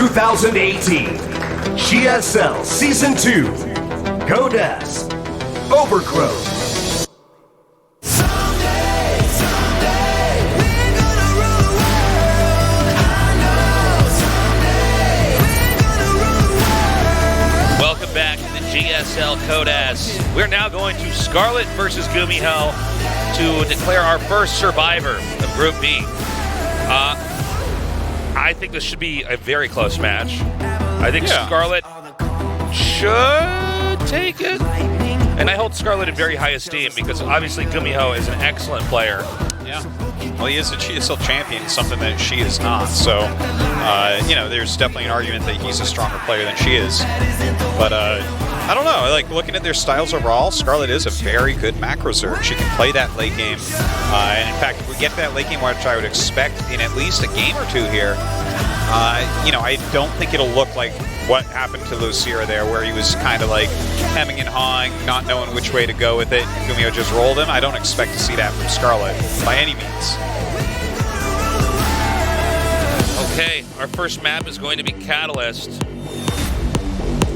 2018 GSL Season 2 Goddess Overgrowth. Welcome back to the GSL Codas. We're now going to Scarlett versus GuMiho to declare our first survivor of Group B. I think this should be a very close match. I think Scarlett should take it. And I hold Scarlett in very high esteem because obviously GuMiho is an excellent player. Yeah. Well, he is a GSL champion, something that she is not. So, you know, there's definitely an argument that he's a stronger player than she is. But, I don't know. Like, looking at their styles overall, Scarlett is a very good macro surge. She can play that late game. And, in fact, if we get to that late game, which I would expect in at least a game or two here, you know, I don't think it'll look like what happened to Losira there, where he was kind of like hemming and hawing, not knowing which way to go with it. GuMiho just rolled him. I don't expect to see that from Scarlett by any means. Okay, our first map is going to be Catalyst.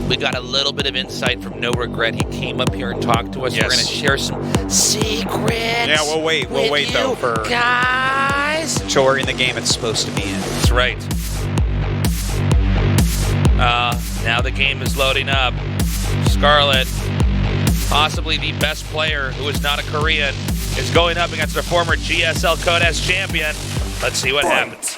We got a little bit of insight from No Regret. He came up here and talked to us. Yes. We're going to share some secrets. Yeah, we'll wait. We'll wait though for guys. until we're in the game it's supposed to be in. That's right. Now the game is loading up. Scarlett, possibly the best player who is not a Korean, is going up against a former GSL Codas champion. Let's see what happens.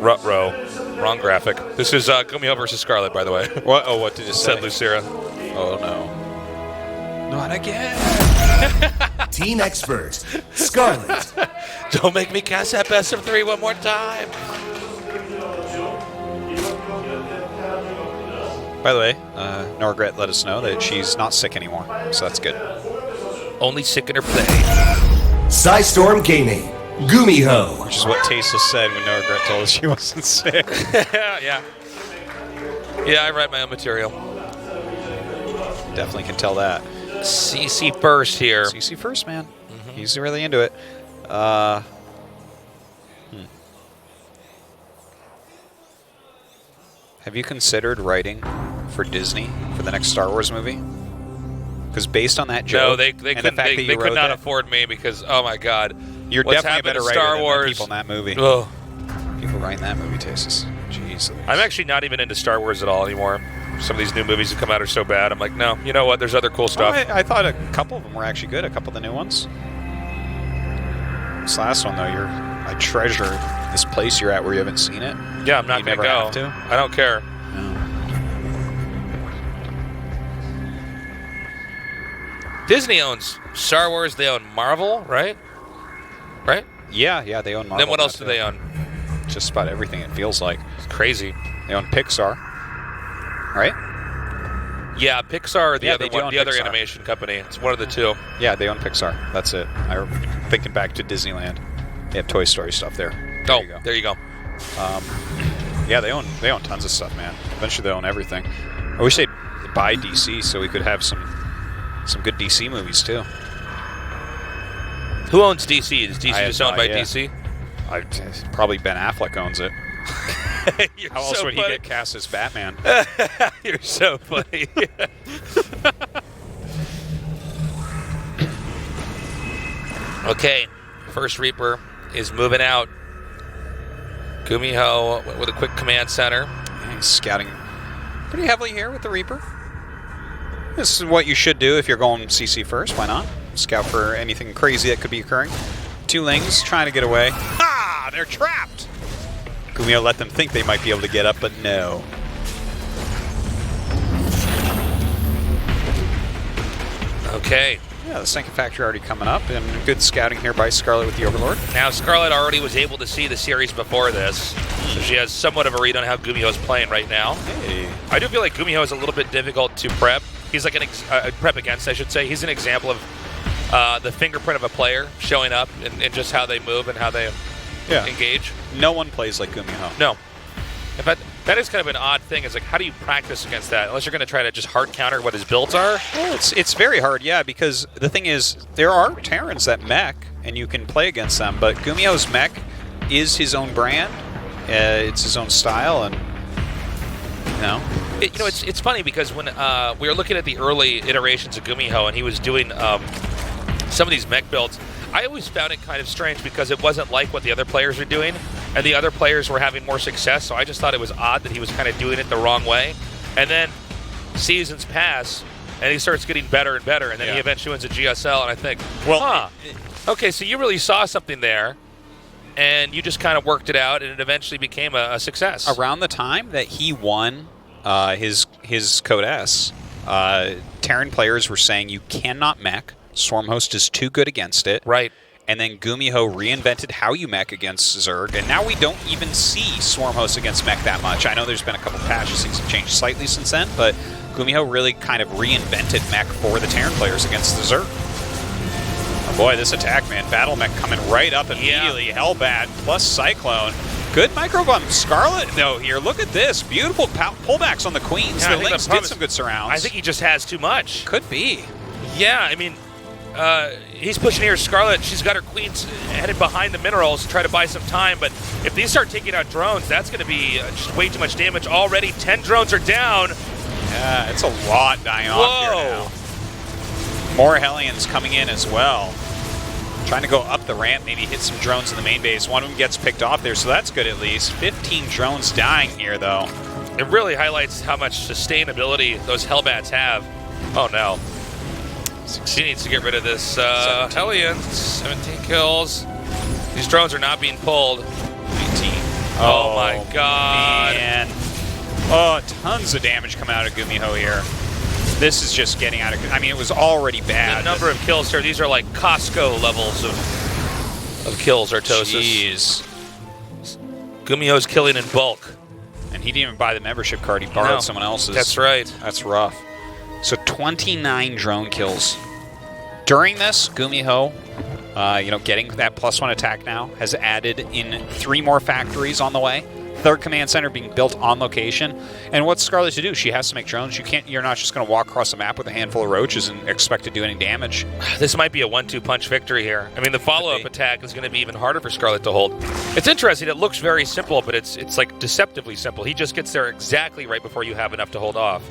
Ruh-roh. Wrong graphic. This is GuMiho versus Scarlett, by the way. What? Oh, what did it say? Said Losira. Oh, no. Not again. Team expert Scarlett. Don't make me cast that best of 3 one more time. By the way, No Regret let us know that she's not sick anymore, so that's good. Only sick in her play. Psystorm Gaming GuMiho. Which is what Tasa said when No Regret told us she wasn't sick. Yeah. Yeah, I write my own material. Definitely can tell that. CC first here. CC first, man. He's really into it. Have you considered writing for Disney for the next Star Wars movie? Because based on that joke, No, they could not afford me because, oh my God. You're what's definitely a better writer Star than Wars. the people in that movie. Ugh. People writing that movie, Tastes. Jeez. I'm actually not even into Star Wars at all anymore. Some of these new movies that come out are so bad. I'm like, no, you know what? There's other cool stuff. I thought a couple of them were actually good, a couple of the new ones. This last one, though, I treasure this place you're at where you haven't seen it. Yeah, I'm not going to go. Have to. I don't care. No. Disney owns Star Wars. They own Marvel, right? Right? Yeah, they own Marvel. Then what else too. do they own? Just about everything, it feels like. It's crazy. They own Pixar, right? Yeah, Pixar or the Yeah, other they do one, own the other Pixar. animation company. It's one of the two. Yeah, they own Pixar. That's it. I'm thinking back to Disneyland. They have Toy Story stuff there. There you go. Yeah, they own tons of stuff, man. Eventually they own everything. I wish they'd buy DC so we could have some good DC movies too. Who owns DC? Is DC I just have owned no by idea. DC? Probably Ben Affleck owns it. You're How else so would he funny. get cast as Batman? You're so funny. Okay, first Reaper is moving out. GuMiho with a quick command center. Yeah, he's scouting pretty heavily here with the Reaper. This is what you should do if you're going CC first. Why not? Scout for anything crazy that could be occurring. Two Lings trying to get away. Ha! They're trapped! GuMiho let them think they might be able to get up, but no. Okay. Yeah, the second factory already coming up, and good scouting here by Scarlett with the Overlord. Now, Scarlett already was able to see the series before this, so she has somewhat of a read on how GuMiho is playing right now. Hey. I do feel like GuMiho is a little bit difficult to prep. He's like prep against, I should say. He's an example of the fingerprint of a player showing up and just how they move and how they engage. No one plays like GuMiho. No. In fact, that is kind of an odd thing. It's like, how do you practice against that? Unless you're going to try to just hard counter what his builds are. Well, it's very hard, yeah, because the thing is, there are Terrans that mech, and you can play against them, but GuMiho's mech is his own brand. It's his own style, and it's funny because when we were looking at the early iterations of GuMiho, and he was doing some of these mech builds, I always found it kind of strange because it wasn't like what the other players were doing, and the other players were having more success, so I just thought it was odd that he was kind of doing it the wrong way. And then seasons pass, and he starts getting better and better, and then he eventually wins a GSL, and I think, okay, so you really saw something there, and you just kind of worked it out, and it eventually became a success. Around the time that he won his Code S, Terran players were saying you cannot mech. Swarmhost is too good against it. Right. And then GuMiho reinvented how you mech against Zerg, and now we don't even see Swarmhost against mech that much. I know there's been a couple patches, things have changed slightly since then, but GuMiho really kind of reinvented mech for the Terran players against the Zerg. Oh boy, this attack, man. Battle mech coming right up immediately. Hellbat plus Cyclone. Good micro bump. Scarlett, though, here. Look at this. Beautiful pullbacks on the Queens. The Lynx did some good surrounds. I think he just has too much. Could be. Yeah, I mean, he's pushing here. Scarlett, she's got her Queens headed behind the minerals to try to buy some time, but if these start taking out drones, that's going to be just way too much damage. Already 10 drones are down. Yeah, it's a lot dying off here now. More Hellions coming in as well. Trying to go up the ramp, maybe hit some drones in the main base. One of them gets picked off there, so that's good at least. 15 drones dying here, though. It really highlights how much sustainability those Hellbats have. Oh, no. She needs to get rid of this Hellion. 17 kills. These drones are not being pulled. 18. Oh my god. Man. Oh, tons of damage coming out of GuMiho here. This is just getting out of... I mean, it was already bad. The number of kills here, these are like Costco levels of kills, Artosis. Jeez. GuMiho's killing in bulk. And he didn't even buy the membership card. He borrowed someone else's. That's right. That's rough. So 29 drone kills. During this, GuMiho, getting that +1 attack now, has added in 3 more factories on the way. 3rd command center being built on location. And what's Scarlett to do? She has to make drones. You're not just going to walk across the map with a handful of roaches and expect to do any damage. This might be a 1-2 punch victory here. I mean, the follow-up attack is going to be even harder for Scarlett to hold. It's interesting. It looks very simple, but it's like deceptively simple. He just gets there exactly right before you have enough to hold off.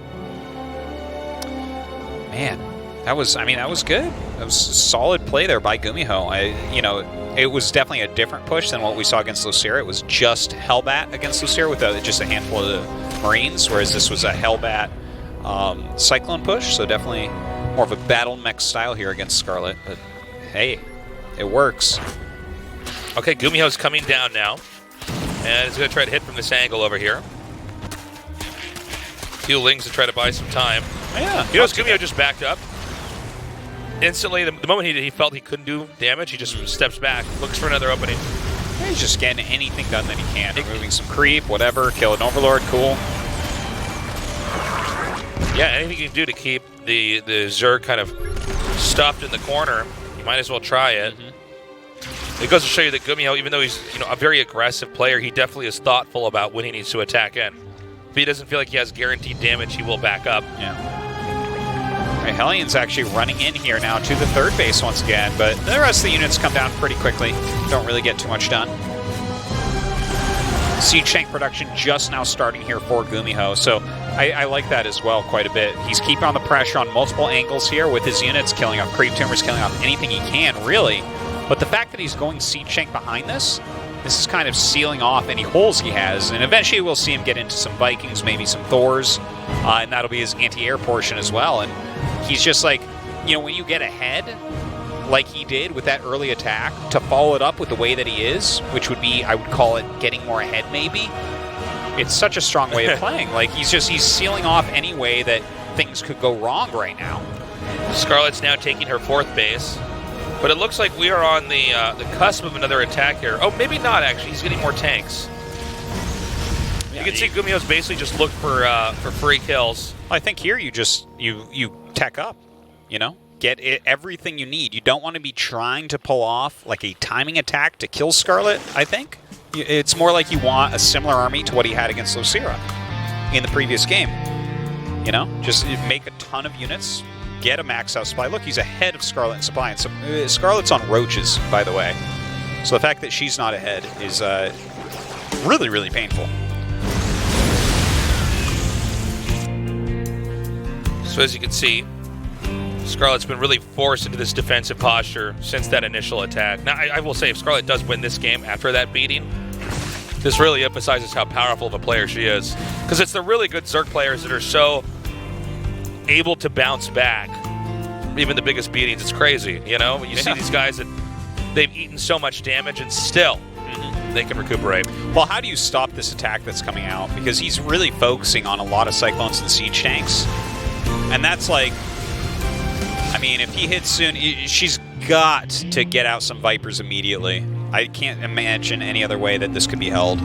Man, that was good. That was a solid play there by GuMiho. It was definitely a different push than what we saw against Losira. It was just Hellbat against Losira with just a handful of Marines, whereas this was a Hellbat Cyclone push, so definitely more of a battle mech style here against Scarlett. But hey, it works. Okay, GuMiho's coming down now, and he's going to try to hit from this angle over here. Few Lings to try to buy some time. Yeah. GuMiho just backed up. Instantly, the moment he felt he couldn't do damage, he just steps back, looks for another opening. He's just getting anything done that he can. Removing some creep, whatever, kill an Overlord, cool. Yeah, anything you can do to keep the Zerg kind of stuffed in the corner, you might as well try it. It goes to show you that GuMiho, even though he's a very aggressive player, he definitely is thoughtful about when he needs to attack in. If he doesn't feel like he has guaranteed damage, he will back up. Yeah. Right, Hellion's actually running in here now to the 3rd base once again, but the rest of the units come down pretty quickly. Don't really get too much done. Siege tank production just now starting here for GuMiho, so I like that as well quite a bit. He's keeping on the pressure on multiple angles here with his units, killing off creep tumors, killing off anything he can, really. But the fact that he's going siege tank behind this is kind of sealing off any holes he has, and eventually we'll see him get into some Vikings, maybe some Thors, and that'll be his anti-air portion as well. And he's just like, when you get ahead, like he did with that early attack, to follow it up with the way that he is, which would be, I would call it getting more ahead maybe, it's such a strong way of playing. Like, he's sealing off any way that things could go wrong right now. Scarlett's now taking her 4th base. But it looks like we are on the cusp of another attack here. Oh, maybe not, actually. He's getting more tanks. You can see GuMiho's basically just looked for free kills. I think here you tech up, get everything you need. You don't want to be trying to pull off like a timing attack to kill Scarlett, I think. It's more like you want a similar army to what he had against Losira in the previous game. You know, just make a ton of units, get a max out supply. Look, he's ahead of Scarlett in supply. And so, Scarlett's on roaches, by the way. So the fact that she's not ahead is really, really painful. So as you can see, Scarlett's been really forced into this defensive posture since that initial attack. Now, I will say, if Scarlett does win this game after that beating, this really emphasizes how powerful of a player she is. Because it's the really good Zerg players that are so able to bounce back. Even the biggest beatings, it's crazy, you know? You see these guys that they've eaten so much damage and still they can recuperate. Well, how do you stop this attack that's coming out? Because he's really focusing on a lot of Cyclones and Siege Tanks. And that's like, I mean, if he hits soon, she's got to get out some Vipers immediately. I can't imagine any other way that this could be held.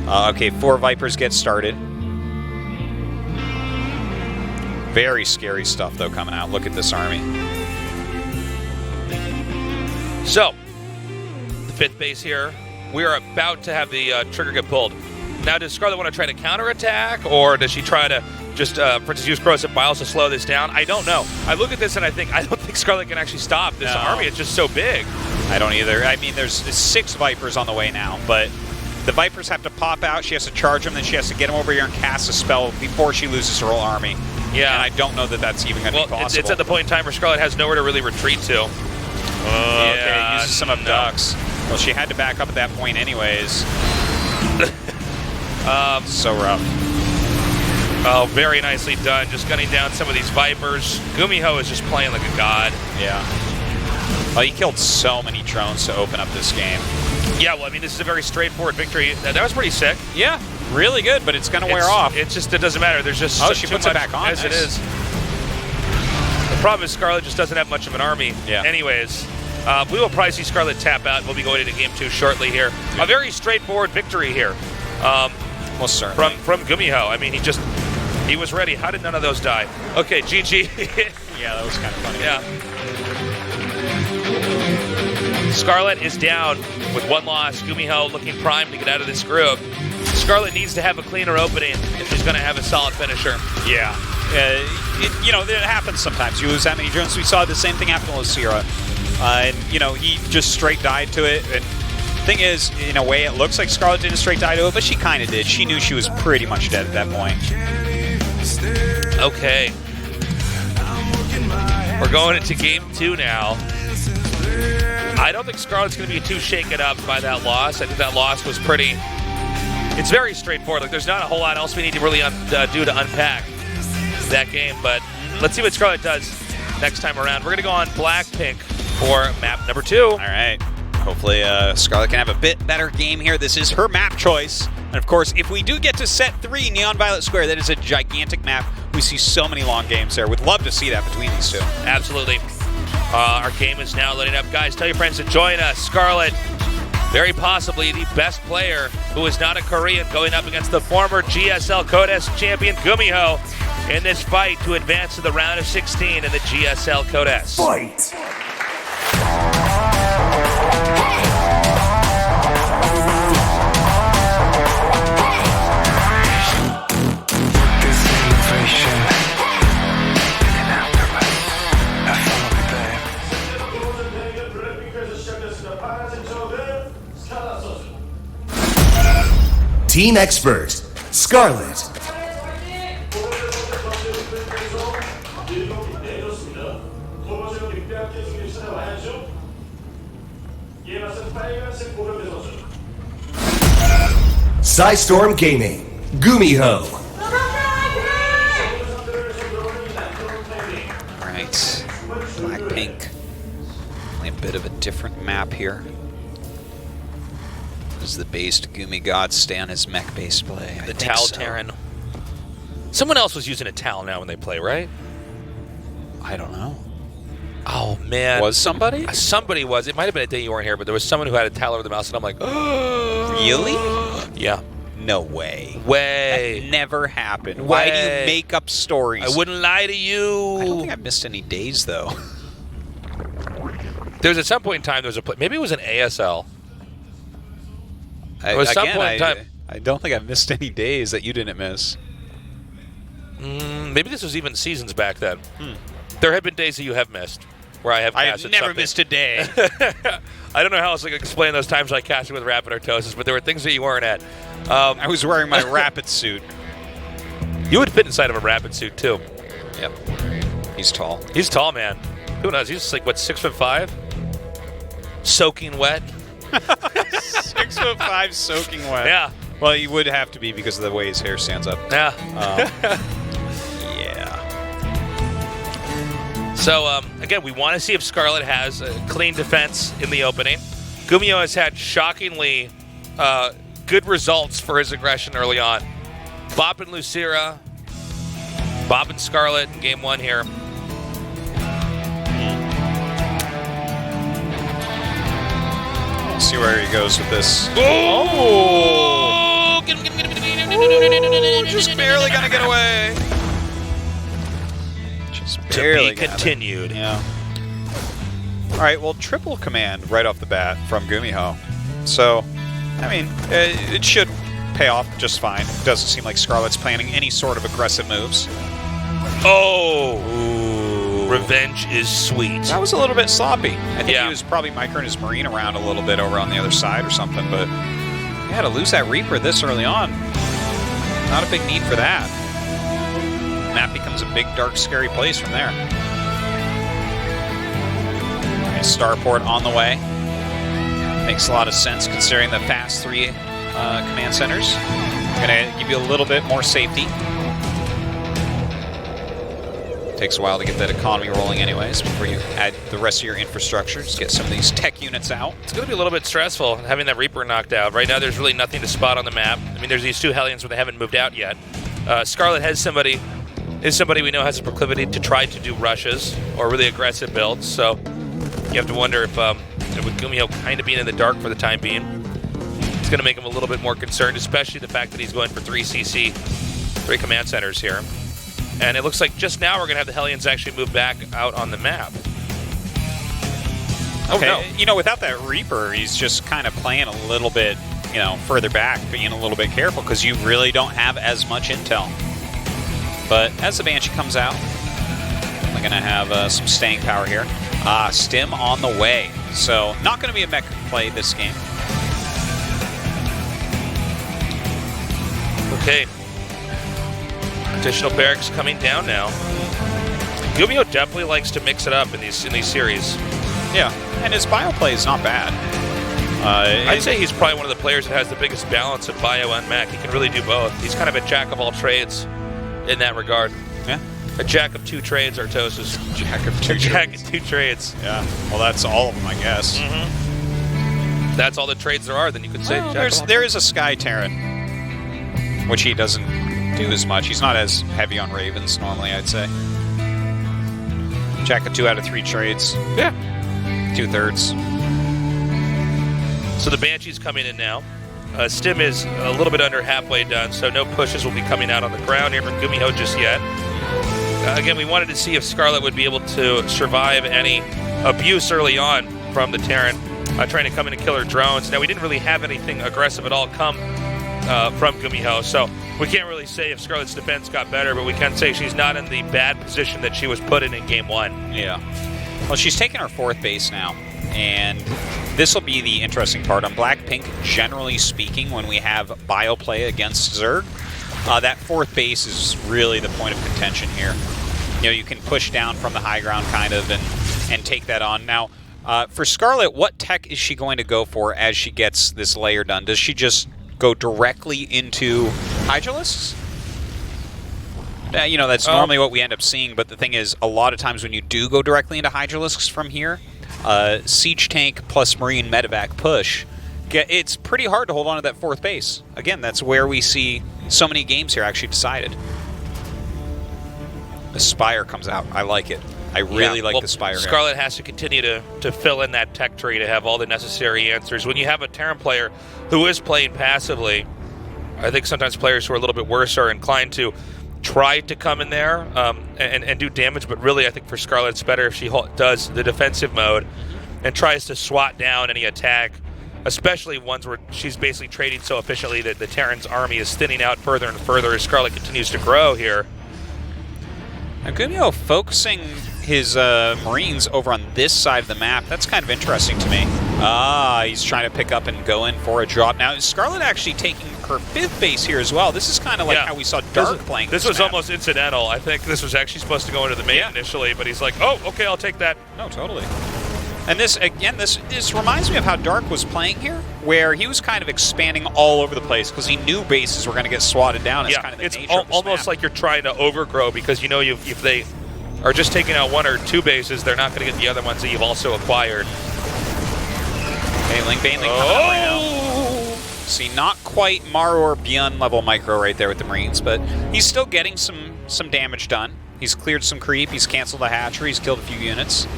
Okay, 4 Vipers get started. Very scary stuff, though, coming out. Look at this army. So, the 5th base here. We are about to have the trigger get pulled. Now, does Scarlett want to try to counterattack, or does she try to just, for instance, use corrosive biles to slow this down? I don't know. I look at this and I don't think Scarlett can actually stop this army. It's just so big. I don't either. I mean, there's 6 Vipers on the way now, but the Vipers have to pop out. She has to charge them, then she has to get them over here and cast a spell before she loses her whole army. Yeah. And I don't know that that's even going to be possible. It's at the point in time where Scarlett has nowhere to really retreat to. Okay, uses some abducts. Well, she had to back up at that point anyways. So rough. Oh, very nicely done. Just gunning down some of these Vipers. GuMiho is just playing like a god. Yeah. Oh, he killed so many drones to open up this game. Yeah, well, I mean, this is a very straightforward victory. That was pretty sick. Yeah, really good, but it's going to wear off. It doesn't matter. There's just she puts it back on as it is. The problem is Scarlett just doesn't have much of an army. Yeah. Anyways, we will probably see Scarlett tap out. We'll be going into game 2 shortly here. Yeah. A very straightforward victory here. Most certainly. From GuMiho. I mean, he was ready. How did none of those die? Okay, GG. Yeah, that was kind of funny. Yeah. Scarlett is down with 1 loss. GuMiho looking primed to get out of this group. Scarlett needs to have a cleaner opening if she's going to have a solid finisher. Yeah. You know, it happens sometimes. You lose that many drones. We saw the same thing happen to Losira. And, you know, he just straight died to it. And thing is, in a way, it looks like Scarlett didn't straight die to it, but she kind of did. She knew she was pretty much dead at that point. Okay. We're going into game 2 now. I don't think Scarlett's going to be too shaken up by that loss. I think that loss was pretty... It's very straightforward. Like, there's not a whole lot else we need to really do to unpack that game, but let's see what Scarlett does next time around. We're going to go on Blackpink for map number 2. All right. Hopefully Scarlett can have a bit better game here. This is her map choice. And of course, if we do get to set 3, Neon Violet Square, that is a gigantic map. We see so many long games there. Would love to see that between these 2. Absolutely. Our game is now loading up. Guys, tell your friends to join us. Scarlett, very possibly the best player who is not a Korean, going up against the former GSL Codes champion GuMiho in this fight to advance to the round of 16 in the GSL Codes. Fight! Team expert, Scarlett. Storm Gaming, GuMiho. Alright, Blackpink. A bit of a different map here. Does the based Gumi God stay on his mech-based play? The Tal Terran. Someone else was using a Tal now when they play, right? I don't know. Oh, man. Was somebody? Somebody was. It might have been a day you weren't here, but there was someone who had a Tal over the mouse, and I'm like, oh. Really? Yeah. No way. Way. That never happened. Why do you make up stories? I wouldn't lie to you. I don't think I've missed any days, though. There was at some point in time, there was a maybe it was an ASL. I don't think I've missed any days that you didn't miss. Maybe this was even seasons back then. There have been days that you have missed where I have casted I've never something. missed a day. I don't know how else I can explain those times I casted with Rapid Artosis, but there were things that you weren't at. I was wearing my Rapid suit. You would fit inside of a Rapid suit, too. Yep. He's tall. He's tall, man. Who knows? He's like, what, 6'5"? Soaking wet? 6'5", soaking wet. Yeah. Well, he would have to be because of the way his hair stands up. Yeah. Yeah. So, again, we want to see if Scarlett has a clean defense in the opening. GuMiho has had shockingly good results for his aggression early on. Bob and Losira, Bob and Scarlett in game 1 here. Let's see where he goes with this. Oh! Just barely gonna get away. Just barely. To be continued. Yeah. All right. Well, triple command right off the bat from GuMiho. So, I mean, it should pay off just fine. It doesn't seem like Scarlett's planning any sort of aggressive moves. Oh! Revenge is sweet. That was a little bit sloppy. I think he was probably microing his Marine around a little bit over on the other side or something, but yeah, to lose that Reaper this early on, not a big need for that. Map becomes a big, dark, scary place from there. Okay, Starport on the way. Makes a lot of sense considering the fast 3 command centers. Gonna give you a little bit more safety. Takes a while to get that economy rolling anyways before you add the rest of your infrastructure. Just get some of these tech units out. It's going to be a little bit stressful having that Reaper knocked out. Right now there's really nothing to spot on the map. I mean, there's these 2 Hellions, but they haven't moved out yet. Scarlett is somebody we know has a proclivity to try to do rushes or really aggressive builds. So you have to wonder if with GuMiho kind of being in the dark for the time being, it's going to make him a little bit more concerned, especially the fact that he's going for 3 CC, 3 command centers here. And it looks like just now we're going to have the Hellions actually move back out on the map. Okay, no. You know, without that Reaper, he's just kind of playing a little bit, further back, being a little bit careful because you really don't have as much intel. But as the Banshee comes out, we're going to have some staying power here. Stim on the way. So not going to be a mech play this game. Okay. Additional barracks coming down now. GuMiho definitely likes to mix it up in these series. Yeah, and his bio play is not bad. I'd say he's probably one of the players that has the biggest balance of bio and mech. He can really do both. He's kind of a jack of all trades in that regard. Yeah. A jack of 2 trades, Artosis. Jack of 2 jack of 2 trades. Yeah. Well, that's all of them, I guess. Mm-hmm. That's all the trades there are. Then you could say. Well, there is a Sky Terran, which he doesn't do as much. He's not as heavy on Ravens normally, I'd say. Jack of 2 out of 3 trades. Yeah. 2/3. So the Banshee's coming in now. Stim is a little bit under halfway done, so no pushes will be coming out on the ground here from GuMiho just yet. Again, we wanted to see if Scarlett would be able to survive any abuse early on from the Terran, trying to come in and kill her drones. Now, we didn't really have anything aggressive at all come from GuMiho, so we can't really say if Scarlett's defense got better, but we can say she's not in the bad position that she was put in game 1. Yeah. Well, she's taken her 4th base now, and this will be the interesting part. On Blackpink, generally speaking, when we have bio play against Zerg, that 4th base is really the point of contention here. You can push down from the high ground kind of and take that on. Now, for Scarlett, what tech is she going to go for as she gets this layer done? Does she just go directly into Hydralisks? That's normally what we end up seeing, but the thing is, a lot of times when you do go directly into Hydralisks from here, Siege Tank plus Marine Medevac push, it's pretty hard to hold on to that 4th base. Again, that's where we see so many games here actually decided. The Spire comes out. I like it. I really like the Spire. Scarlett has to continue to fill in that tech tree to have all the necessary answers. When you have a Terran player who is playing passively, I think sometimes players who are a little bit worse are inclined to try to come in there and do damage, but really I think for Scarlett it's better if she does the defensive mode and tries to swat down any attack, especially ones where she's basically trading so efficiently that the Terran's army is thinning out further and further as Scarlett continues to grow here. Now, GuMiho focusing his Marines over on this side of the map. That's kind of interesting to me. He's trying to pick up and go in for a drop. Now, is Scarlett actually taking her 5th base here as well? This is kind of like how we saw Dark playing this was map. Almost incidental. I think this was actually supposed to go into the main initially, but he's like, oh, okay, I'll take that. No, totally. And this, again, this reminds me of how Dark was playing here, where he was kind of expanding all over the place because he knew bases were going to get swatted down. It's kind of the nature of this almost map. like you're trying to overgrow because you know if they are just taking out 1 or 2 bases, they're not going to get the other ones that you've also acquired. Baneling coming up right now. See, not quite Maru or Beyond level micro right there with the Marines, but he's still getting some damage done. He's cleared some creep, he's canceled the hatchery, he's killed a few units.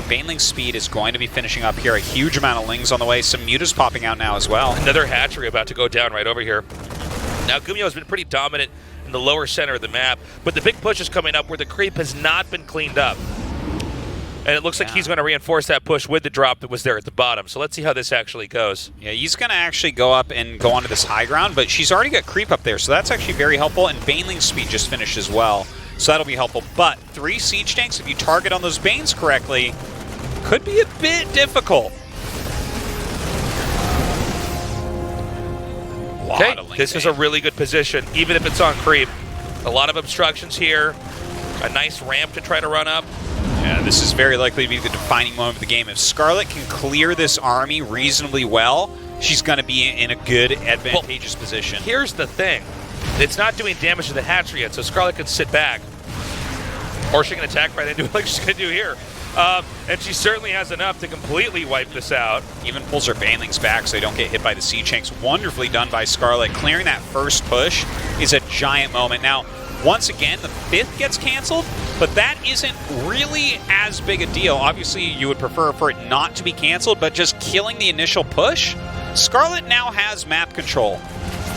Baneling's speed is going to be finishing up here. A huge amount of Lings on the way. Some Mutas popping out now as well. Another hatchery about to go down right over here. Now, GuMiho has been pretty dominant in the lower center of the map, but the big push is coming up where the creep has not been cleaned up. And it looks like he's going to reinforce that push with the drop that was there at the bottom. So let's see how this actually goes. Yeah, he's going to actually go up and go onto this high ground, but she's already got creep up there, so that's actually very helpful. And Baneling's speed just finished as well, so that'll be helpful. But 3 siege tanks, if you target on those Banes correctly, could be a bit difficult. Okay, this is a really good position, even if it's on creep. A lot of obstructions here. A nice ramp to try to run up. Yeah, this is very likely to be the defining moment of the game. If Scarlett can clear this army reasonably well, she's going to be in a good, advantageous position. Here's the thing. It's not doing damage to the hatchery yet, so Scarlett can sit back. Or she can attack right into it like she's going to do here. And she certainly has enough to completely wipe this out. Even pulls her Banelings back so they don't get hit by the siege tanks. Wonderfully done by Scarlett. Clearing that first push is a giant moment. Now, once again, the 5th gets canceled, but that isn't really as big a deal. Obviously, you would prefer for it not to be canceled, but just killing the initial push. Scarlett now has map control.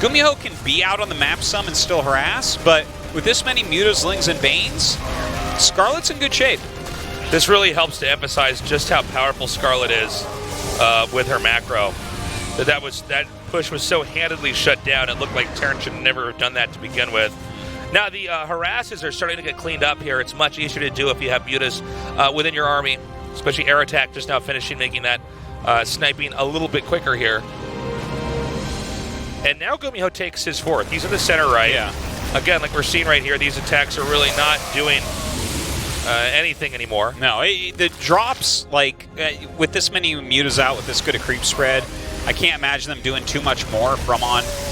GuMiho can be out on the map some and still harass, but with this many Mutas, Lings, and Banes, Scarlett's in good shape. This really helps to emphasize just how powerful Scarlett is with her macro. That push was so handedly shut down, it looked like Terran should never have done that to begin with. Now, the harasses are starting to get cleaned up here. It's much easier to do if you have Mutas within your army, especially air attack just now finishing, making that sniping a little bit quicker here. And now GuMiho takes his 4th. He's in the center right. Yeah. Again, like we're seeing right here, these attacks are really not doing anything anymore. No, the drops, like, with this many Mutas out, with this good a creep spread, I can't imagine them doing too much more from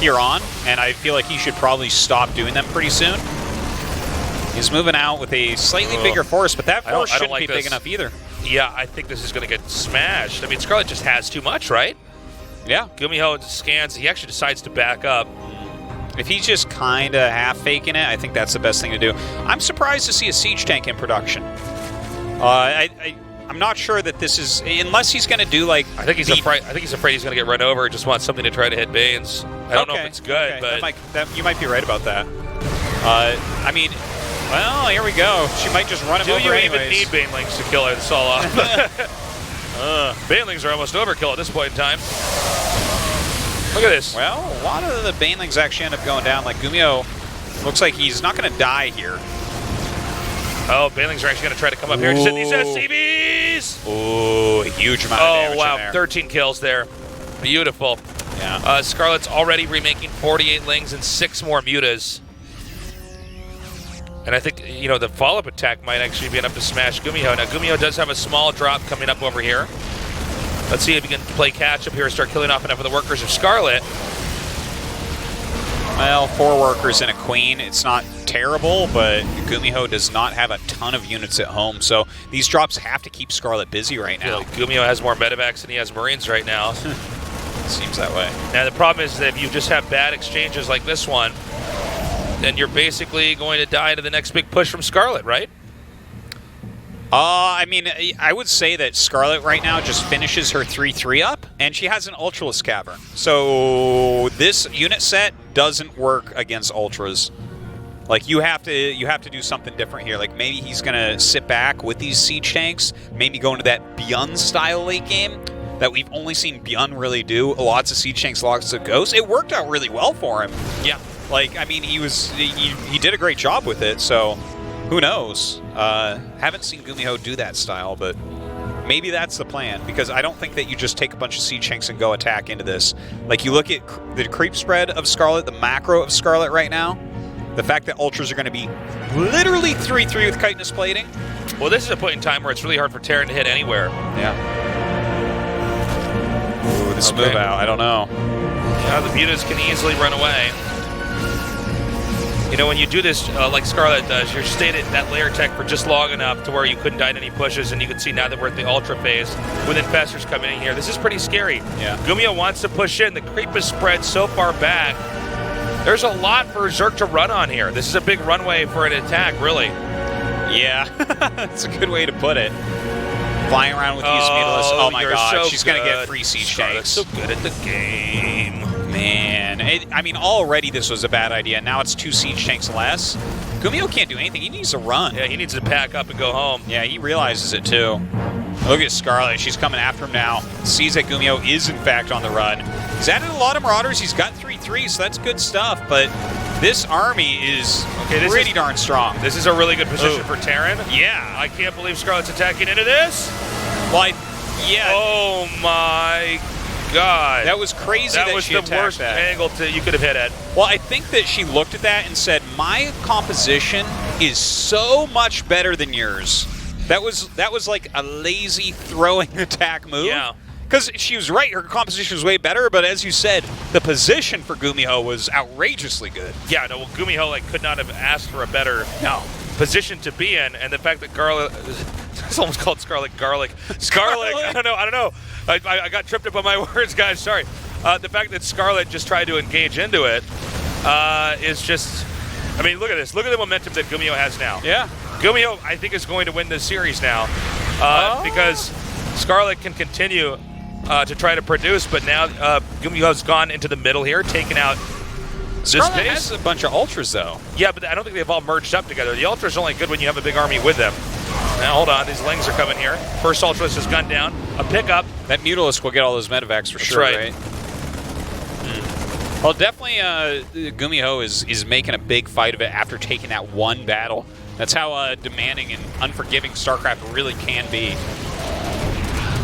here on, and I feel like he should probably stop doing them pretty soon. He's moving out with a slightly bigger force, but that force shouldn't be big enough either. Yeah, I think this is going to get smashed. I mean, Scarlett just has too much, right? Yeah. GuMiho scans. He actually decides to back up. If he's just kind of half-faking it, I think that's the best thing to do. I'm surprised to see a siege tank in production. I'm not sure that this is, unless he's going to do like. I think he's afraid he's going to get run over. Just wants something to try to hit Banes. I don't know if it's good, but you might be right about that. I mean, well, here we go. She might just run him over anyways. Do you even need Banelings to kill her and Saul off? Banelings are almost overkill at this point in time. Look at this. Well, a lot of the Banelings actually end up going down. Like GuMiho looks like he's not going to die here. Oh, Banelings are actually going to try to come up here and just hit these SCVs. Oh, a huge amount of damage in there. 13 kills there. Beautiful. Yeah. Scarlett's already remaking 48 Lings and 6 more Mutas. And I think, the follow-up attack might actually be enough to smash GuMiho. Now, GuMiho does have a small drop coming up over here. Let's see if he can play catch-up here and start killing off enough of the workers of Scarlett. Well, 4 workers and a queen. It's not terrible, but GuMiho does not have a ton of units at home, so these drops have to keep Scarlett busy right now. GuMiho has more medevacs than he has Marines right now. Seems that way. Now, the problem is that if you just have bad exchanges like this one, then you're basically going to die to the next big push from Scarlett, right? I mean, I would say that Scarlett right now just finishes her 3-3 up, and she has an Ultralisk Cavern. So this unit set doesn't work against Ultras. Like you have to do something different here. Like maybe he's gonna sit back with these siege tanks, maybe go into that Byun style late game that we've only seen Byun really do. Lots of siege tanks, lots of ghosts. It worked out really well for him. Yeah. Like I mean, he did a great job with it. So who knows? Haven't seen GuMiho do that style, but maybe that's the plan, because I don't think that you just take a bunch of siege tanks and go attack into this. Like you look at the creep spread of Scarlett, the macro of Scarlett right now. The fact that Ultras are going to be literally 3-3 with chitinous plating. Well, this is a point in time where it's really hard for Terran to hit anywhere. Yeah. Ooh, this move out, I don't know. Yeah, the Mutas can easily run away. You know, when you do this like Scarlett does, you're stayed at that layer tech for just long enough to where you couldn't die in any pushes, and you can see now that we're at the Ultra phase, with Infestors coming in here. This is pretty scary. Yeah. GuMiho wants to push in. The creep is spread so far back. There's a lot for Zerk to run on here. This is a big runway for an attack, really. Yeah, that's a good way to put it. Flying around with these Mutilas. Oh my god, so she's going to get free siege tanks. So good at the game. Man, I mean, already this was a bad idea. Now it's 2 siege tanks less. GuMiho can't do anything. He needs to run. Yeah, he needs to pack up and go home. Yeah, he realizes it too. Look at Scarlett. She's coming after him now. Sees that GuMiho is, in fact, on the run. He's added a lot of Marauders. He's got 3-3, so that's good stuff. But this army is pretty darn strong. This is a really good position for Terran. Yeah. I can't believe Scarlett's attacking into this. Well, yeah. Oh, my God. That was crazy that was she the attacked worst that. angle you could have hit at. Well, I think that she looked at that and said, my composition is so much better than yours. That was like a lazy throwing attack move. Yeah. Because she was right, her composition was way better, but as you said, the position for GuMiho was outrageously good. Yeah, no, well, GuMiho could not have asked for a better position to be in, and the fact that it's almost called Scarlet Garlic. Scarlet, I don't know. I got tripped up on my words, guys, sorry. The fact that Scarlet just tried to engage into it is just, I mean, look at this. Look at the momentum that GuMiho has now. Yeah. GuMiho, I think, is going to win this series now because Scarlet can continue to try to produce, but now GuMiho's gone into the middle here, taking out this Scarlett base. has a bunch of Ultras, though. Yeah, but I don't think they've all merged up together. The Ultra's only good when you have a big army with them. Now, hold on. These Lings are coming here. First Ultras is gunned down. A pickup. That Mutalisk will get all those medevacs for sure, right? Well, definitely GuMiho is making a big fight of it after taking that one battle. That's how demanding and unforgiving StarCraft really can be.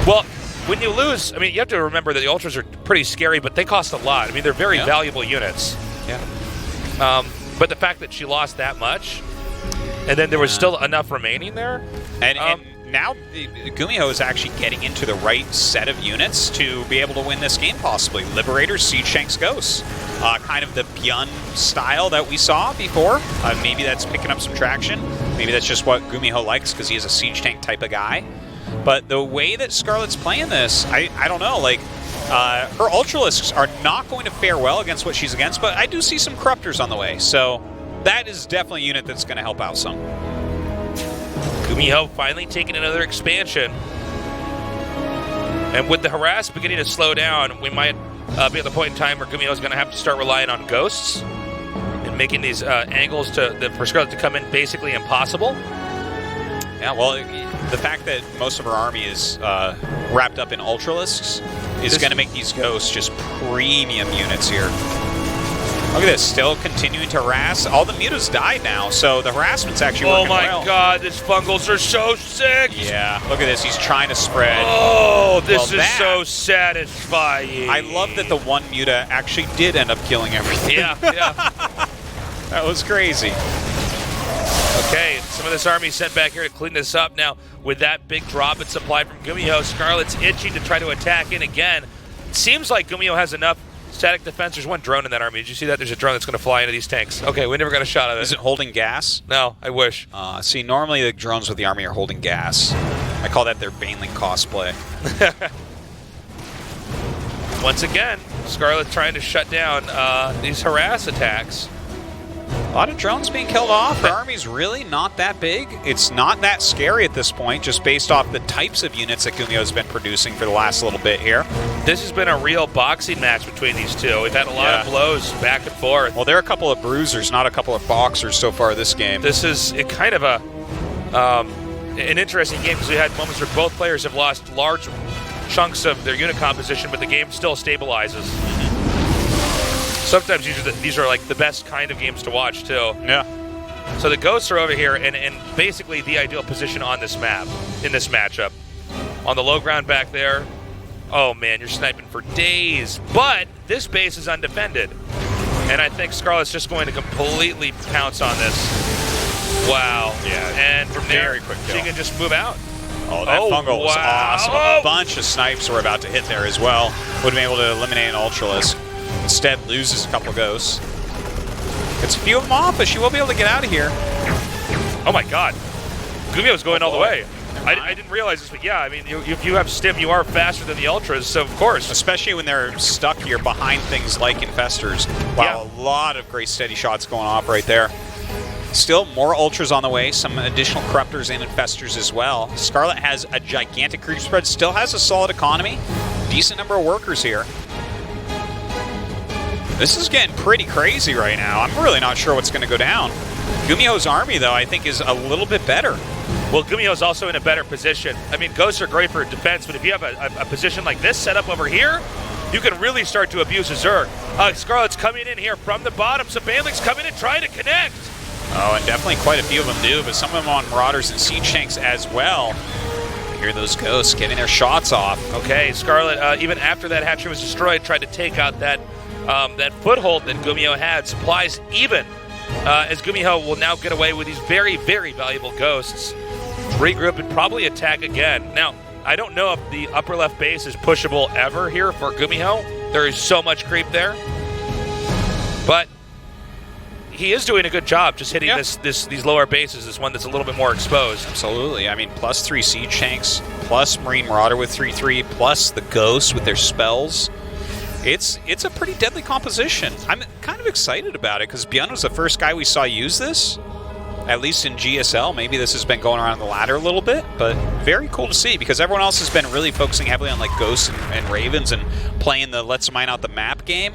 Well, when you lose, I mean, you have to remember that the Ultras are pretty scary, but they cost a lot. I mean, they're very valuable units. Yeah. But the fact that she lost that much, and then there was still enough remaining there. And now GuMiho is actually getting into the right set of units to be able to win this game, possibly. Liberators, Siege Tanks, Ghosts. Kind of the Byun style that we saw before. Maybe that's picking up some traction. Maybe that's just what GuMiho likes because he is a Siege Tank type of guy. But the way that Scarlett's playing this, I don't know. Like, her Ultralisks are not going to fare well against what she's against, but I do see some Corruptors on the way. So that is definitely a unit that's going to help out some. GuMiho finally taking another expansion. And with the harass beginning to slow down, we might be at the point in time where GuMiho is going to have to start relying on Ghosts and making these angles for Scarlett to come in basically impossible. Yeah, well, the fact that most of her army is wrapped up in Ultralisks is going to make these Ghosts just premium units here. Look at this, still continuing to harass. All the mutas died now, so the harassment's actually working well. Oh my god, these fungals are so sick! Yeah, look at this, he's trying to spread. Oh, this is so satisfying. I love that the one muta actually did end up killing everything. Yeah. That was crazy. Okay, some of this army sent back here to clean this up. Now, with that big drop in supply from GuMiho, Scarlett's itching to try to attack in again. It seems like GuMiho has enough static defense. There's one drone in that army. Did you see that? There's a drone that's going to fly into these tanks. Okay, we never got a shot of it. Is it holding gas? No, I wish. See, normally the drones with the army are holding gas. I call that their Baneling cosplay. Once again, Scarlett trying to shut down these harass attacks. A lot of drones being killed off. Her army's really not that big. It's not that scary at this point, just based off the types of units that GuMiho's been producing for the last little bit here. This has been a real boxing match between these two. We've had a lot of blows back and forth. Well, there are a couple of bruisers, not a couple of boxers so far this game. This is kind of an interesting game because we had moments where both players have lost large chunks of their unit composition, but the game still stabilizes. Sometimes these are like the best kind of games to watch too. Yeah. So the Ghosts are over here and basically the ideal position on this map, in this matchup. On the low ground back there, oh man, you're sniping for days. But this base is undefended. And I think Scarlett's just going to completely pounce on this. Wow. Yeah. And from there, very quick kill. She can just move out. Oh, that fungal was awesome. A bunch of snipes were about to hit there as well. Would have been able to eliminate an Ultralisk. Instead, loses a couple ghosts. Gets a few of them off, but she will be able to get out of here. Oh my god. GuMiho's going all the way. I didn't realize this, but yeah, I mean, if you have Stim, you are faster than the Ultras, so of course. Especially when they're stuck here behind things like Infestors. Wow, a lot of great steady shots going off right there. Still more Ultras on the way, some additional Corruptors and Infestors as well. Scarlett has a gigantic creep spread, still has a solid economy. Decent number of workers here. This is getting pretty crazy right now. I'm really not sure what's going to go down. GuMiho's army, though, I think is a little bit better. Well, GuMiho's also in a better position. I mean, Ghosts are great for defense, but if you have a position like this set up over here, you can really start to abuse a Zerg. Scarlett's coming in here from the bottom, so Baneling's coming in trying to connect. Oh, and definitely quite a few of them do, but some of them on Marauders and Siege Tanks as well. Hear those Ghosts getting their shots off. Okay, Scarlett, even after that hatchery was destroyed, tried to take out that foothold that GuMiho had. Supplies even, as GuMiho will now get away with these very, very valuable Ghosts. Regroup and probably attack again. Now, I don't know if the upper left base is pushable ever here for GuMiho. There is so much creep there. But he is doing a good job just hitting these lower bases, this one that's a little bit more exposed. Absolutely. I mean, +3 Siege Tanks, plus Marine Marauder with 3/3, plus the Ghosts with their spells. It's a pretty deadly composition. I'm kind of excited about it because Byun was the first guy we saw use this, at least in GSL. Maybe this has been going around the ladder a little bit, but very cool to see because everyone else has been really focusing heavily on like Ghosts and Ravens and playing the let's mine out the map game.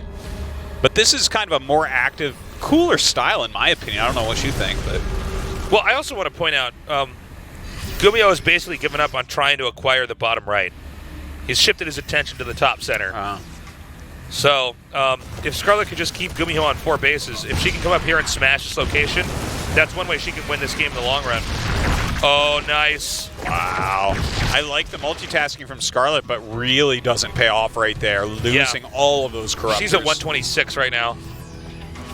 But this is kind of a more active, cooler style in my opinion. I don't know what you think, but... Well, I also want to point out, GuMiho has basically given up on trying to acquire the bottom right. He's shifted his attention to the top center. So, if Scarlett could just keep GuMiho on 4 bases, if she can come up here and smash this location, that's one way she can win this game in the long run. Oh, nice. Wow. I like the multitasking from Scarlett, but really doesn't pay off right there, losing all of those Corruptors. She's at 126 right now.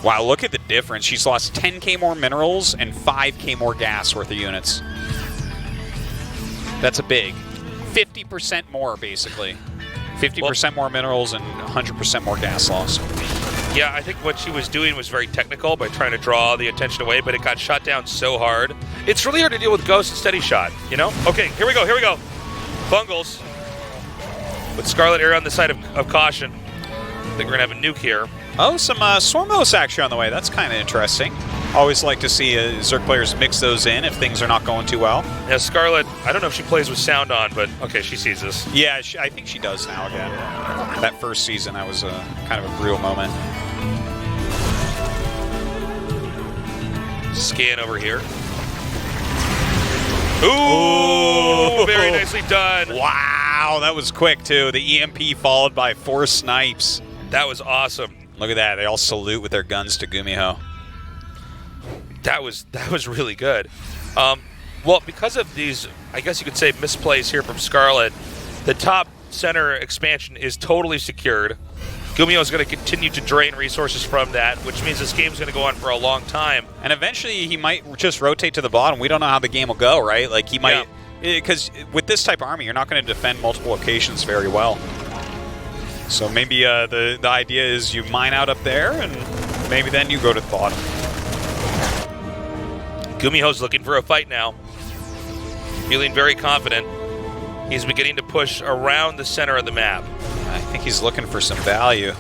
Wow, look at the difference. She's lost 10k more minerals and 5k more gas worth of units. That's a big 50% more, basically. 50% more minerals and 100% more gas loss. Yeah, I think what she was doing was very technical by trying to draw the attention away, but it got shot down so hard. It's really hard to deal with Ghost and Steady Shot, you know? Okay, here we go, here we go. Bungles. With Scarlett err on the side of caution. I think we're going to have a nuke here. Oh, some Swarmos actually on the way. That's kind of interesting. Always like to see Zerg players mix those in if things are not going too well. Yeah, Scarlett, I don't know if she plays with sound on, but okay, she sees this. Yeah, I think she does now again. That first season, that was kind of a real moment. Scan over here. Ooh, very nicely done. Wow, that was quick too. The EMP followed by 4 snipes. That was awesome. Look at that. They all salute with their guns to GuMiho. That was really good. Well, because of these, I guess you could say, misplays here from Scarlett, the top center expansion is totally secured. GuMiho is going to continue to drain resources from that, which means this game is going to go on for a long time. And eventually he might just rotate to the bottom. We don't know how the game will go, right? Like he might, because with this type of army, you're not going to defend multiple locations very well. So maybe the idea is you mine out up there, and maybe then you go to the bottom. GuMiho's looking for a fight now. Feeling very confident. He's beginning to push around the center of the map. I think he's looking for some value.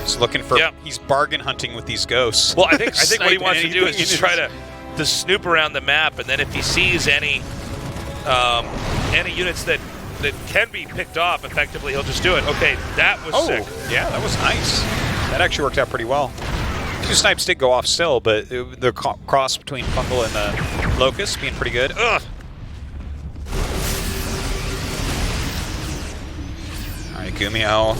He's looking for. He's bargain hunting with these ghosts. Well, I think what he wants to do is just try to snoop around the map, and then if he sees any units that can be picked off effectively, he'll just do it. Okay, that was sick. Yeah, that was nice. That actually worked out pretty well. 2 snipes did go off still, but the cross between Fungal and the Locust being pretty good. Ugh. All right, GuMiho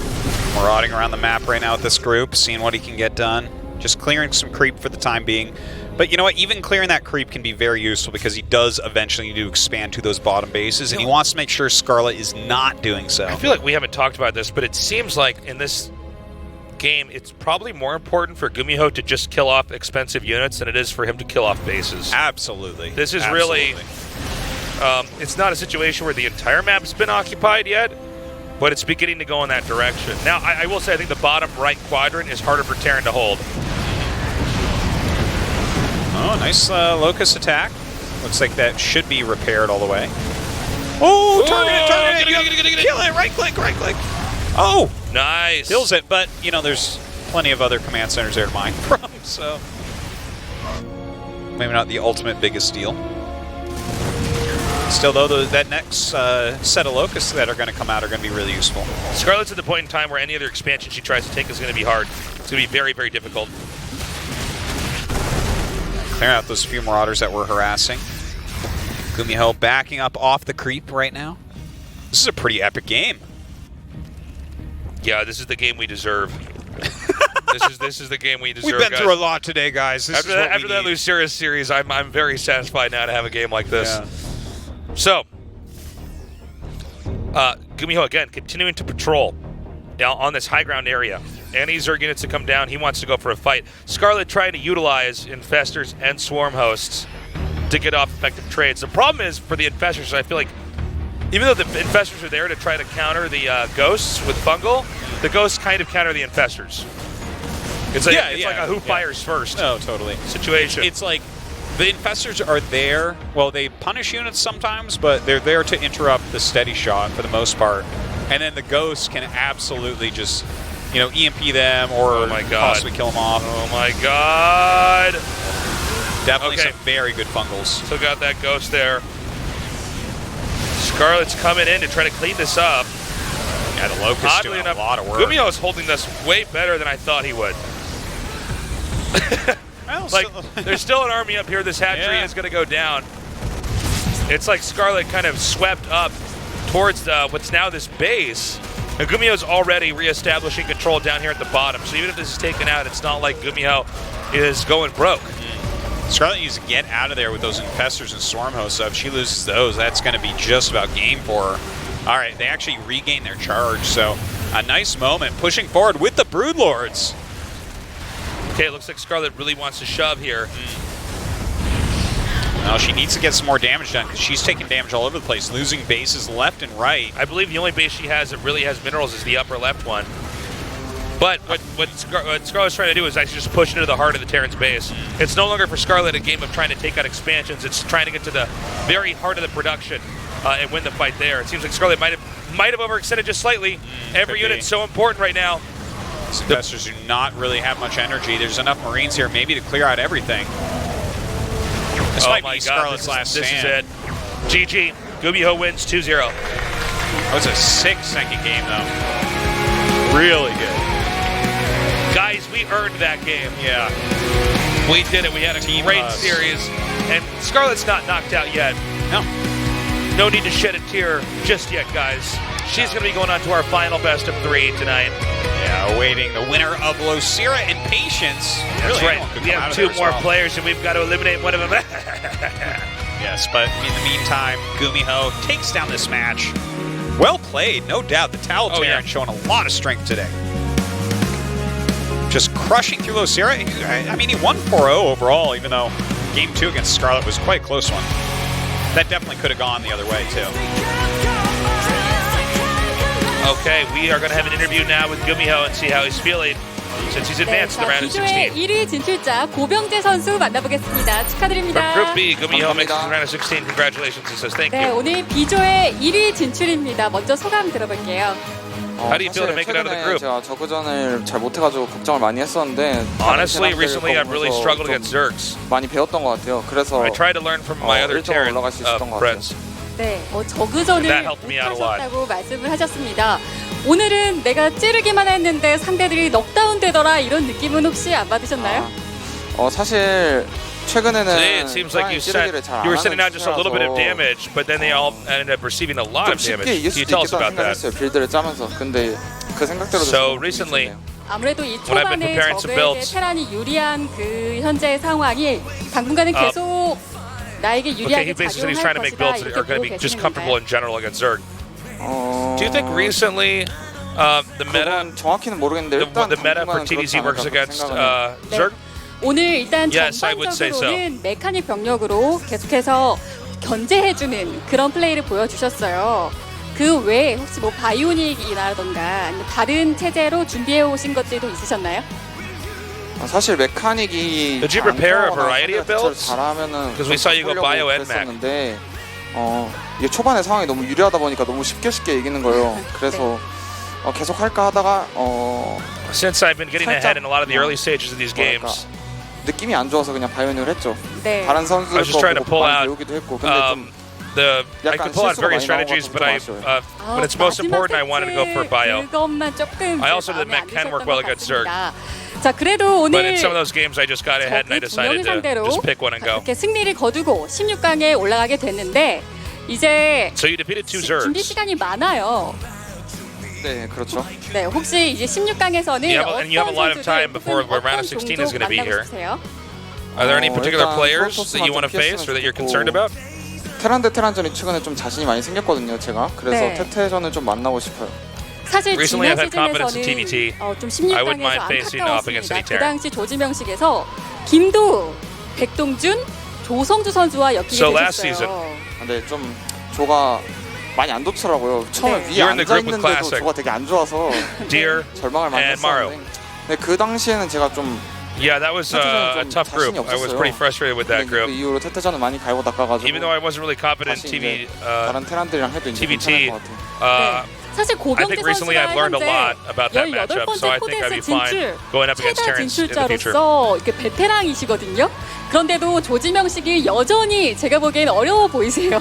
marauding around the map right now with this group, seeing what he can get done. Just clearing some creep for the time being. But you know what? Even clearing that creep can be very useful because he does eventually need to expand to those bottom bases, and he wants to make sure Scarlett is not doing so. I feel like we haven't talked about this, but it seems like in this game, it's probably more important for GuMiho to just kill off expensive units than it is for him to kill off bases. Absolutely. This is really... it's not a situation where the entire map's been occupied yet, but it's beginning to go in that direction. Now, I will say I think the bottom right quadrant is harder for Terran to hold. Oh, nice Locust attack. Looks like that should be repaired all the way. Oh, target it! Kill it! Right click! Oh! Nice! Kills it, but, you know, there's plenty of other command centers there to mine from, so... Maybe not the ultimate biggest deal. Still, though, that next set of Locusts that are going to come out are going to be really useful. Scarlett's at the point in time where any other expansion she tries to take is going to be hard. It's going to be very, very difficult. Clearing out those few Marauders that were harassing. GuMiho backing up off the creep right now. This is a pretty epic game. Yeah, this is the game we deserve. this is the game we deserve. We've been through a lot today, guys. After that Losira series, I'm very satisfied now to have a game like this. Yeah. So, GuMiho again continuing to patrol on this high ground area. Any Zerg units to come down, he wants to go for a fight. Scarlett trying to utilize Infestors and Swarm Hosts to get off effective trades. The problem is for the Infestors, I feel like even though the Infestors are there to try to counter the Ghosts with Fungal, the Ghosts kind of counter the Infestors. It's like, like a who fires first totally situation. It's like the Infestors are there. Well, they punish units sometimes, but they're there to interrupt the steady shot for the most part. And then the Ghosts can absolutely just, you know, EMP them or possibly kill them off. Oh my god! Definitely some very good Fungals. Still got that Ghost there. Scarlett's coming in to try to clean this up. Yeah, the Locust doing a lot of work. GuMiho is holding this way better than I thought he would. Well, like, there's still an army up here. This hatchery is going to go down. It's like Scarlett kind of swept up towards what's now this base. And GuMiho's already reestablishing control down here at the bottom. So even if this is taken out, it's not like GuMiho is going broke. Scarlett needs to get out of there with those Infestors and Swarm Hosts. So if she loses those, that's going to be just about game for her. All right, they actually regain their charge. So a nice moment pushing forward with the Broodlords. Okay, it looks like Scarlett really wants to shove here. Well, she needs to get some more damage done because she's taking damage all over the place, losing bases left and right. I believe the only base she has that really has minerals is the upper left one. But what Scarlett's trying to do is actually just push into the heart of the Terran's base. It's no longer for Scarlett a game of trying to take out expansions. It's trying to get to the very heart of the production and win the fight there. It seems like Scarlett might have overextended just slightly. Every unit's so important right now. These Infestors do not really have much energy. There's enough Marines here maybe to clear out everything. This might be Scarlett's last stand. This is it. GG. GuMiho wins 2-0. That was a sick second game, though. Really good. Guys, we earned that game. Yeah. We did it. We had a great series. And Scarlett's not knocked out yet. No. No need to shed a tear just yet, guys. She's going to be going on to our final best of 3 tonight. Yeah, awaiting the winner of Losira and Patience. That's really right. We have 2 more players, and we've got to eliminate one of them. Yes, but in the meantime, GuMiho takes down this match. Well played, no doubt. The Towel Terran showing a lot of strength today. Just crushing through Losira. I mean, he won 4-0 overall, even though Game 2 against Scarlett was quite a close one. That definitely could have gone the other way, too. Okay, we are going to have an interview now with GuMiho and see how he's feeling since he's advanced to the round of 16. 1위 진출자 고병재 선수 만나보겠습니다. 축하드립니다. From Group B, GuMiho makes it to the round of 16. Congratulations, he says. Thank 네, you. 오늘 B조의 1위 진출입니다. 먼저 소감 들어볼게요. How do you feel to make it out of the 최근에 group? 제가 저그전을 잘 못해가지고 걱정을 많이 했었는데 Honestly, recently I've really struggled against Zergs. 많이 배웠던 것 같아요. 그래서 I tried to learn from my other 1등으로 Terran 올라갈 수 있었던 것 friends. 네, 저그전을 That helped me out a lot. 못하셨다고 말씀을 하셨습니다. 오늘은 내가 찌르기만 했는데 상대들이 넉다운 되더라 이런 느낌은 혹시 안 받으셨나요? 사실 최근에는 Today it seems like you were sending out just a little bit of damage, but then they all ended up receiving a lot 좀 of 쉽게 damage. 이길 Can you 수도 tell us 있겠다 about that? 생각했어요. 빌드를 짜면서. 근데 그 생각대로 So recently, 아무래도 이 When I've been 초반에 preparing some 적에게 builds. 테란이 유리한 그 현재 상황이 당분간은 계속 나에게 okay, 유리하게 he basically is trying 작용할 to make 것이다 builds that 이렇게 are going to 보고 be just comfortable 계시는 in general against Zerg. 어... Do you think recently the meta, 그건 정확히는 모르겠는데 일단 the meta for 당분간은 TDZ 그렇지 works 않을까 against 생각은 해요. Zerg? 오늘 일단 Yes, I would say so. 전반적으로는 메카닉 병력으로 계속해서 견제해주는 그런 플레이를 보여주셨어요. 그 외에 혹시 뭐 바이오닉이라던가 아니면 다른 체제로 준비해 오신 것들도 있으셨나요? 사실 메카닉이 Did you prepare a variety of builds? 잘하면은 Because we saw you go bio and Mac. 그랬었는데 이게 초반에 상황이 너무 유리하다 보니까 너무 쉽게 이기는 거예요. 그래서 계속 할까 하다가 Since I've been getting ahead in a lot of the early stages of these 뭐랄까, games, 느낌이 안 좋아서 그냥 바이오닉을 했죠. 네. 다른 I 선수들 was just trying to 거 pull 많이 out 배우기도 했고 근데 좀 I could pull out various strategies, but when it's most important, I wanted to go for bio. 그것만 조금 I also did 마음에 안 Mac can work 드셨던 well 것 against Zerg. 같습니다. 자, 그래도 But 오늘 in some of those games, I just got ahead and I decided to just pick one and go. 이렇게 승리를 거두고 16강에 올라가게 됐는데 이제 So you defeated two 준비 Zergs. 시간이 많아요. 네 그렇죠. 네, 혹시 이제 16강에서는 and you have a lot of time before round of 16 is going to be here. 싶으세요? Are there any particular 일단 players 프로토스만 that you want to 좀 face or that you're 피했으면 concerned 좋겠고. about? 테란 대 테란전이 최근에 좀 자신이 많이 생겼거든요 제가. 그래서 네. 테테전을 좀 만나고 싶어요. 사실 Recently, 지난 I've had confidence in 시즌에서는 TBT. 좀 I wouldn't 16강에서 mind facing up against 안타까웠습니다. any 그 Terran. 당시 조지명식에서 김도, 백동준, 조성주 선수와 엮이게 So last 되셨어요. 근데 좀 조가 많이 안 좋더라고요. 처음에 네. 위에 You're in the 앉아 group with 있는데도 Classic. 조가 되게 안 좋아서 Deer 절망을 많이 and Mario. 했었는데 근데 그 당시에는 제가 좀 Yeah, that was a tough group. I was pretty frustrated with that 그 group. 이후로 테테전을 많이 갈고 닦아가지고 Even though I wasn't really confident in 다시 TV, 이제 다른 테란들이랑 해도 이제 TBT, 괜찮을 것 같아요. 사실 I 고병재 think recently 선수가 I've learned a 현재 lot about that matchup, so I think I'd be 18번째 fine 코데스 going up against 진출, Terrans in the 최다 future. 진출자로서 이렇게 베테랑이시거든요. 그런데도 조지명식이 여전히 제가 보기엔 어려워 보이세요.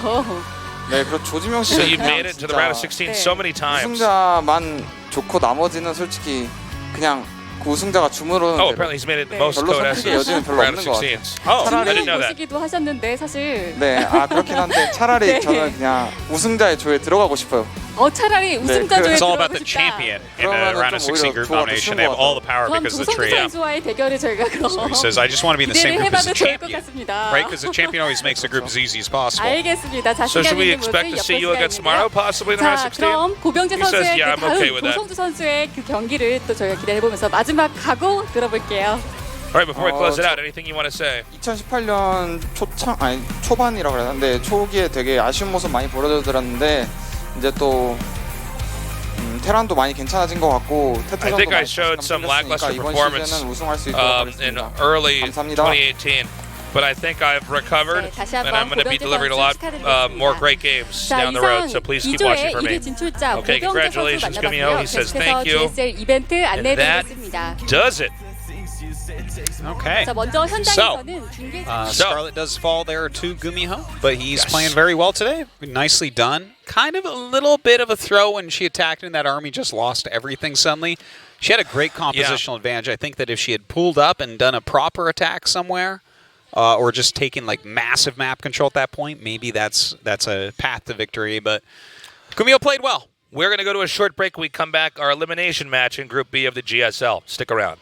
네, 그렇죠. 조지명 씨 So you made it to the round of 16 so many times. 우승자만 좋고 나머지는 솔직히 그냥 그 우승자가 주무르는 Oh, 대로 apparently he's made it the 네. most 별로 code 선택의 여지는 별로 round of 없는 것 같아요. 16s. Oh, I didn't 분명히 know that. 보시기도 하셨는데 사실 네, 그렇긴 한데 차라리 네. 저는 그냥 우승자의 조에 들어가고 싶어요. 차라리 우승자 조에 그- It's all 들어가고 about the 싶다. champion in the 그러면은 round of 좀 16 오히려 group 조가 더 nomination. 쉬운 They have 것 all the power 그럼 because of the 조성주 tree. 선수와의 대결을 저희가 그럼 He says, I just want to be in the same 기대를 group as 해봐도 the 좋을 것 champion. 같습니다. Right? Because the champion always makes the group as easy as possible. 알겠습니다. So should 자신감 we 있는 모습 expect to see you 엿볼 against 수가 Maro 있는데요. possibly in the round 자, of 16? 그럼 고병재 He says, 선수의 yeah, 그 I'm okay 다음 with that. 조성주 선수의 그 경기를 또 저희가 기대해보면서 마지막 각오 들어볼게요. All right, before we close it out, anything you want to say? 2018년 초반이라고 그래야 하는데 초기에 되게 아쉬운 모습 많이 보여드렸는데 이제 또 테란도 많이 괜찮아진 것 같고 I 테테전도 think I 많이 showed some 생겼으니까 lackluster 이번 performance 시즌은 우승할 수 있도록 in 하겠습니다. early 감사합니다. 2018, but I think I've recovered, 네, 다시 and 한번 I'm going to be 고병재 delivering a lot 선수 more 축하드리겠습니다. great games 자, down the road. 이상 So please keep watching 2조의 for me. 1위 진출자 Okay, 고병재 선수 congratulations, GuMiho. 만나봤고요. He says 계속해서 thank you. GSL 이벤트 And that 안내해드리겠습니다. does it. Okay. 자, 먼저 현장에서는 중계 Scarlett does fall there to GuMiho, but he's playing very well today. Nicely done. Kind of a little bit of a throw when she attacked and that army just lost everything suddenly. She had a great compositional advantage. I think that if she had pulled up and done a proper attack somewhere, or just taken like massive map control at that point, maybe that's a path to victory. But GuMiho played well. We're going to go to a short break. When we come back, our elimination match in Group B of the GSL. Stick around.